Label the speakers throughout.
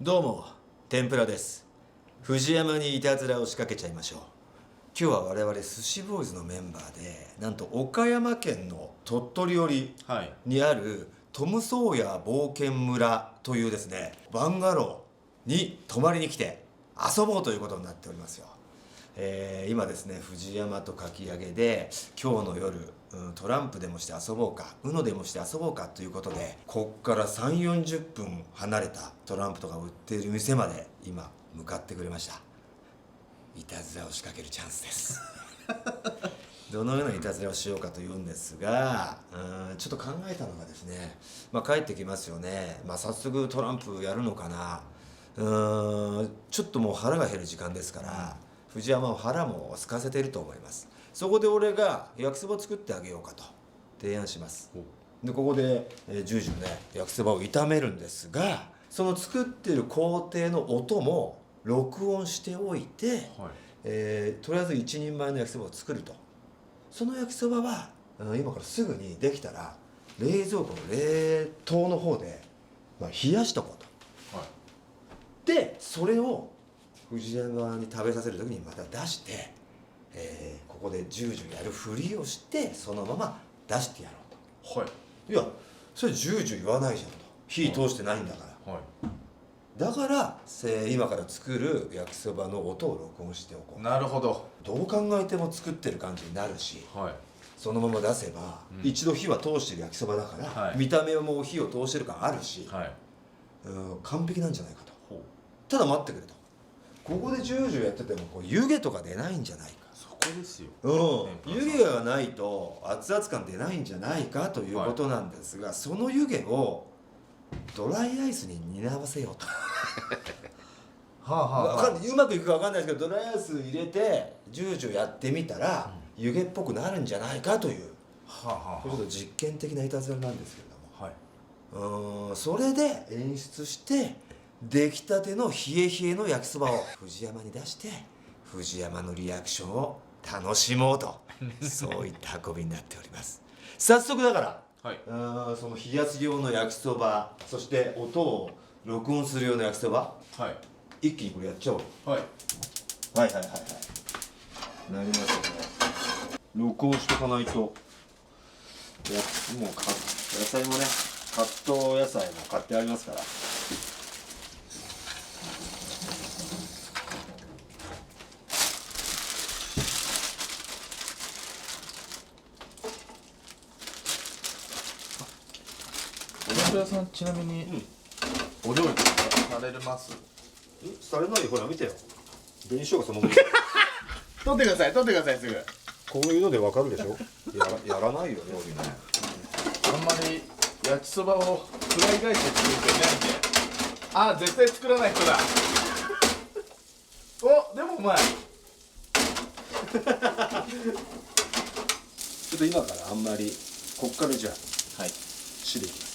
Speaker 1: どうも、天ぷらです。藤山にいたずらを仕掛けちゃいましょう。今日は我々寿司ボーイズのメンバーで、なんと岡山県の鳥取寄りにあるトムソーヤ冒険村というですね、バンガローに泊まりに来て遊ぼうということになっておりますよ。今ですね、藤山とかき上げで今日の夜、トランプでもして遊ぼうか、UNOでもして遊ぼうかということで、こっから3、40分離れたトランプとか売っている店まで今向かってくれました。いたずらを仕掛けるチャンスですどのようないたずらをしようかというんですが、ちょっと考えたのがですね、帰ってきますよね。早速トランプやるのかな。ちょっともう腹が減る時間ですから、藤山は腹も空かせていると思います。そこで俺が焼きそばを作ってあげようかと提案します。でここでジュージュね、焼きそばを炒めるんですが、その作ってる工程の音も録音しておいて、とりあえず一人前の焼きそばを作ると。その焼きそばは今からすぐにできたら冷蔵庫の冷凍の方で、冷やしとこうと、でそれを藤山に食べさせる時にまた出して、ここでジュージュやるふりをしてそのまま出してやろうと。いやそれジュージュ言わないじゃんと、火通してないんだから、だから今から作る焼きそばの音を録音しておこう。
Speaker 2: なるほど。
Speaker 1: どう考えても作ってる感じになるし、そのまま出せば、一度火は通してる焼きそばだから、見た目も火を通してる感あるし、完璧なんじゃないかと。ただ待ってくれと。ここでジュージュやってても湯気とか出ないんじゃないか。
Speaker 2: そこですよ。
Speaker 1: 湯気がないと熱々感出ないんじゃないかということなんですが、その湯気をドライアイスに担わせようとうまくいくか分かんないですけど、ドライアイス入れてジュージュやってみたら、湯気っぽくなるんじゃないかという、これちょっと実験的ないたずらなんですけれども、それで演出して出来たての冷え冷えの焼きそばを藤山に出して、藤山のリアクションを楽しもうとそういった運びになっております。早速だから、その冷やす用の焼きそば、そして音を録音する用の焼きそば、一気にこれやっちゃおう。はいなりますよね。録音しとかないと。もう野菜もね、カット野菜も買ってありますから。
Speaker 2: お肉屋さん、ちなみに、お料理とかされます
Speaker 1: されないよ、ほら見てよ。紅しょうがそのもの
Speaker 2: 取ってくださいすぐ。
Speaker 1: こういうのでわかるでしょやらないよ、料理ね。
Speaker 2: あんまり焼きそばをフライ返して作る人いないんで。絶対作らない人だお、でもうまい
Speaker 1: ちょっと今からあんまり、こっからじゃあ汁いきます。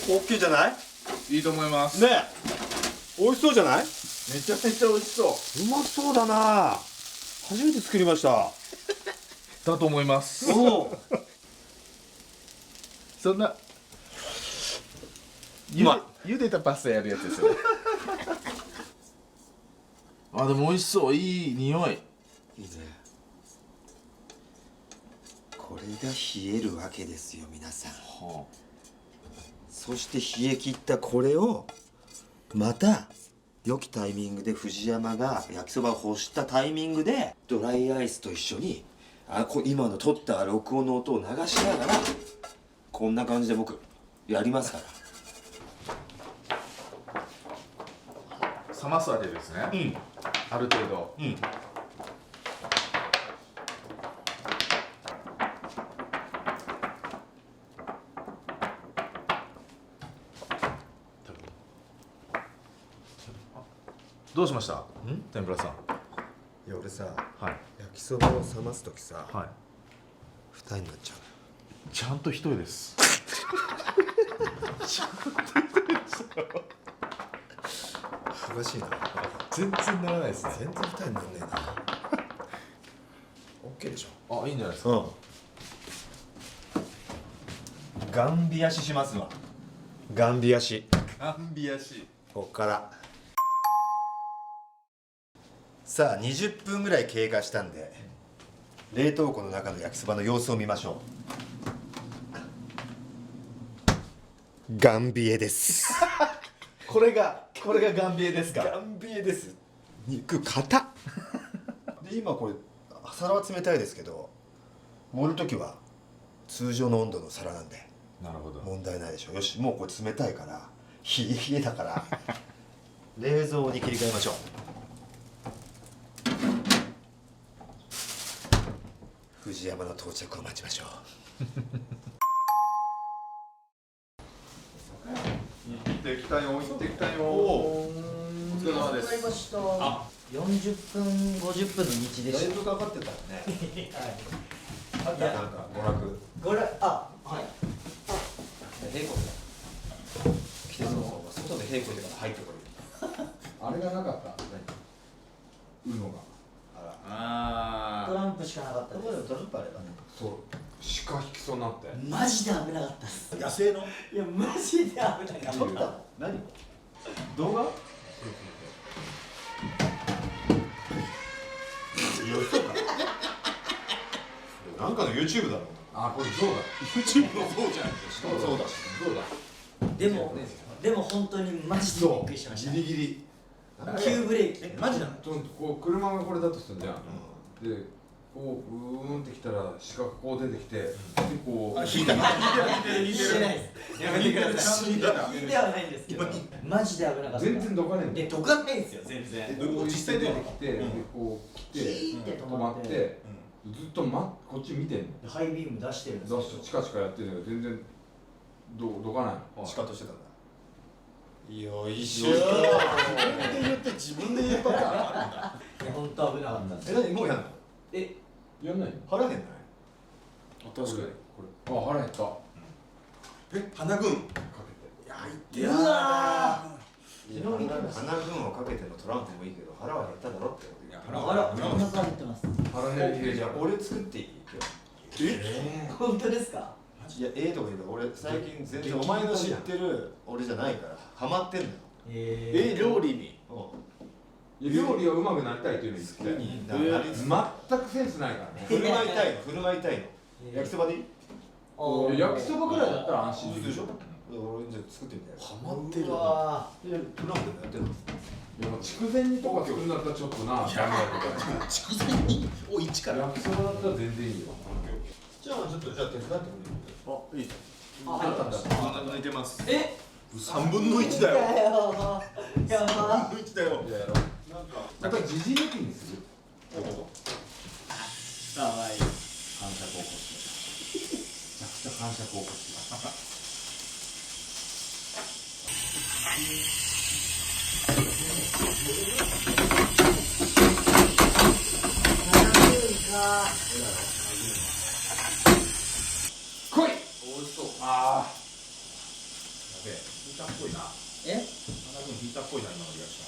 Speaker 1: オッケーじゃない？
Speaker 2: いいと思います
Speaker 1: ねえ、美味しそうじゃない？
Speaker 2: めちゃめちゃ美味しそう。
Speaker 1: うまそうだな。初めて作りました
Speaker 2: だと思います。そんな茹でたパスタやるやつですよねでも美味しそう。いい匂い。
Speaker 1: いいね。これが冷えるわけですよ皆さん。そして冷え切ったこれをまた良きタイミングで藤山が焼きそばを干したタイミングでドライアイスと一緒に今の撮った録音の音を流しながらこんな感じで僕やりますから。
Speaker 2: 冷ますわけですね。ある程度。どうしました？天ぷらさん。
Speaker 1: いや俺さ、
Speaker 2: はい、
Speaker 1: 焼きそばを冷ます時さ、
Speaker 2: はい、
Speaker 1: 二重になっちゃう。
Speaker 2: ちゃんと一重です。
Speaker 1: 詳しいな。
Speaker 2: 全然ならないですね。
Speaker 1: 全然二重になんねえな。オッケーでしょ。
Speaker 2: あ、いいんじゃないですか。
Speaker 1: ガンビ足しますわ。ガンビ足。
Speaker 2: ガンビ足。
Speaker 1: ここからさあ20分ぐらい経過したんで冷凍庫の中の焼きそばの様子を見ましょう。ガンビエです
Speaker 2: これがガンビエですか。
Speaker 1: ガンビエです。肉硬っで今これ皿は冷たいですけど盛るときは通常の温度の皿なんで
Speaker 2: なるほど。
Speaker 1: 問題ないでしょ。よしもうこれ冷たいから冷え冷えだから冷蔵に切り替えましょう。藤山の到着を待ちましょう。
Speaker 2: 行ってきたよ、行ってきたよ。
Speaker 3: お
Speaker 2: 疲れ様です。
Speaker 3: わかりました。40分50分の道でし
Speaker 1: だいぶかかってたよね。あったなんか娯楽。
Speaker 3: た。これはい。
Speaker 1: 平行来てそうそう外で平行でから入ってこい。
Speaker 2: あれがなかった。うのが。
Speaker 3: トランプしかなかった
Speaker 1: どこでも
Speaker 3: で
Speaker 1: トランプあればね。
Speaker 2: そう。鹿引きそうになって。
Speaker 3: す。マジで危なかったっす。
Speaker 1: 野生の。
Speaker 3: いやマジで危なかった。
Speaker 1: 撮ったの？何？動画？なんかの YouTube だろ。
Speaker 2: あ、これそうだ。
Speaker 1: YouTube のそうじゃないですか。そうだ。
Speaker 2: そうだ。
Speaker 3: でも本当にマジでびっくりしました。
Speaker 2: ギリギリ。
Speaker 3: 急ブレーキ。
Speaker 1: マジなの？
Speaker 2: こう車がこれだとするじゃん。で、こうブーンってきたら鹿がこう出てきて、でこう。
Speaker 3: 引いてないです。やめてください。引いてはないんですけど、マジで危なかった。
Speaker 2: 全然どかねえんだよ。
Speaker 3: どかないんですよ全然。
Speaker 2: 実際出てきて、でこう来て、止まって、ずっとこっち見てんの。
Speaker 3: ハイビーム出してるんです
Speaker 2: 出してチカチカやってるんだけど全然どかないの。
Speaker 1: シカトしてたんだ。よいしょ。自分で言ったか。
Speaker 3: いや本当危なかったんです。
Speaker 1: 何もうやんの？
Speaker 2: やんないの。
Speaker 1: 腹減んない？
Speaker 2: 確かにこれ。あ、腹減った。
Speaker 4: 花軍
Speaker 2: か
Speaker 4: いや
Speaker 3: うわ
Speaker 1: 花軍をかけてのトランプもいいけど腹は減っただろってこと。
Speaker 3: あら、お腹減ってます。
Speaker 2: けて。腹減り
Speaker 1: じゃあ俺作っていい？
Speaker 3: 本当ですか？
Speaker 1: いやとか言うから俺最近全然お前の知ってる俺じゃないからハマってんのよ。
Speaker 4: 料理に
Speaker 2: 料理はうまくなりたいというのを言ってたよ。
Speaker 1: になりつつ
Speaker 2: 全くセンスないからね。
Speaker 1: 振る舞いたいの。焼きそばでいい？
Speaker 2: 焼きそばぐらいだったら安心できる。
Speaker 1: でしょ？俺じゃあ作ってみたよ。
Speaker 4: ハマってる
Speaker 3: うわ
Speaker 1: トランプでやってんの？
Speaker 2: いや筑前煮とか作るんだったらちょっとなダメだけど。
Speaker 4: 筑前煮を一から
Speaker 2: 焼きそばだったら全然いいよ。
Speaker 1: じゃあちょっと手伝ってもいい？
Speaker 4: いい
Speaker 3: あ、
Speaker 4: 抜いてます
Speaker 3: え
Speaker 4: 3分の1だよ
Speaker 3: やば
Speaker 4: 3分の1だよ
Speaker 2: やろう。やっぱり時事抜きにする。
Speaker 3: かわいい。
Speaker 2: 感触を起こしてめちゃくちゃ感触を起こして来い。
Speaker 4: おいしそう
Speaker 2: ああ。
Speaker 4: やべえヒーターっぽいな
Speaker 3: え
Speaker 4: 花軍ヒーターっぽいな今のリアクション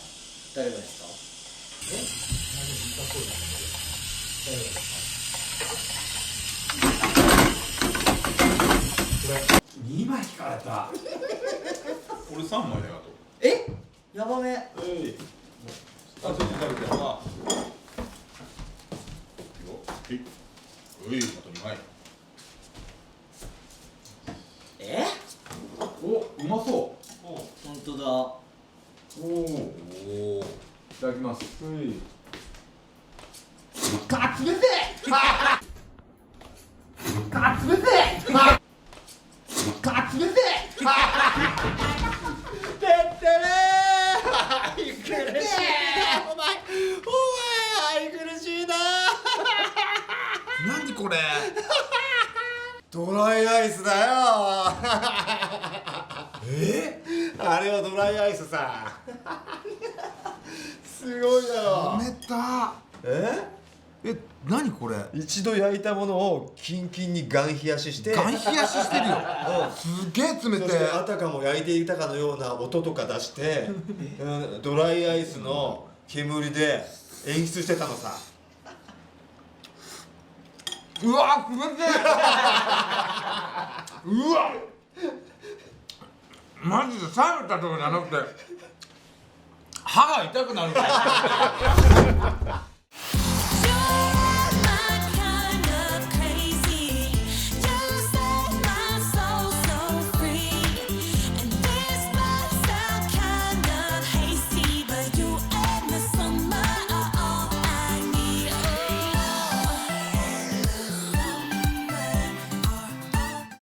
Speaker 3: 誰がですか？2
Speaker 2: 枚引かれた。
Speaker 4: 俺3枚だよ
Speaker 3: えやばめ。
Speaker 4: あとちょっと食べてるわいいよあと2枚
Speaker 3: え
Speaker 2: お、うまそ
Speaker 3: 本当だ。
Speaker 2: う。おお。い
Speaker 4: おお
Speaker 2: ただきます。
Speaker 4: 何これ
Speaker 1: ドライアイスだよ。あれはドライアイスさ。すごいだろ。
Speaker 4: めた何これ？
Speaker 1: 一度焼いたものをキンキンにガン冷やしして
Speaker 4: ガン冷やししてるよ。すげえ冷
Speaker 1: そして
Speaker 4: て
Speaker 1: あたかも焼いていたかのような音とか出して、ドライアイスの煙で演出してたのさ。
Speaker 4: うわ冷てうわマジで冷めたとかじゃなくて歯が痛くなるから